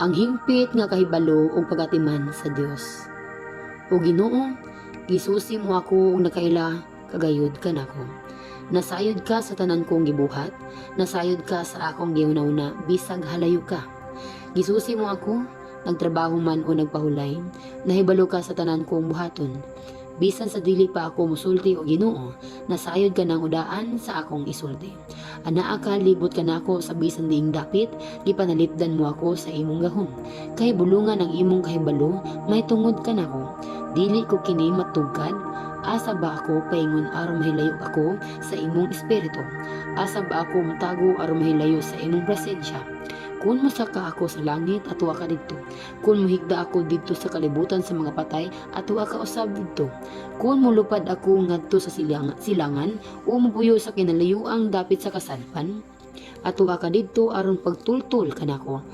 ang himpit nga kahibalo ug pagatiman sa Dios. O Ginoo, gisusi mo ako ug nakaila kagayud kanako. Nasayod ka sa tanan kong gibuhat, nasayod ka sa akong gihunahuna bisag halayo ka. Gisusi mo ako, nagtrabaho man o nagpahulay, nahibalo ka sa tanan kong buhaton. Bisan sa dili pa ako musulti o Ginoo, nasayod ka ng udaan sa akong isulti. Anaa ka, libot ka nako sa bisan diing dapit, gipanalipdan mo ako sa imong gahom. Kay bulungan ang imong kahibalo, may tungod ka nako. Dili ko kini matugkad, asa ba ako paingon aron mahilayo ako sa imong espiritu? Asa ba ako mutago aron mahilayo sa imong presensya? Kung masaka ako sa langit, atuwa ka didto. Kung muhigda ako didto sa kalibutan sa mga patay, atuwa ka usab didto. Kung mulupad ako ngadto sa silangan o mupuyo sa kinalayuang dapit sa kasadpan, atuwa ka didto aron pagtultol kanako.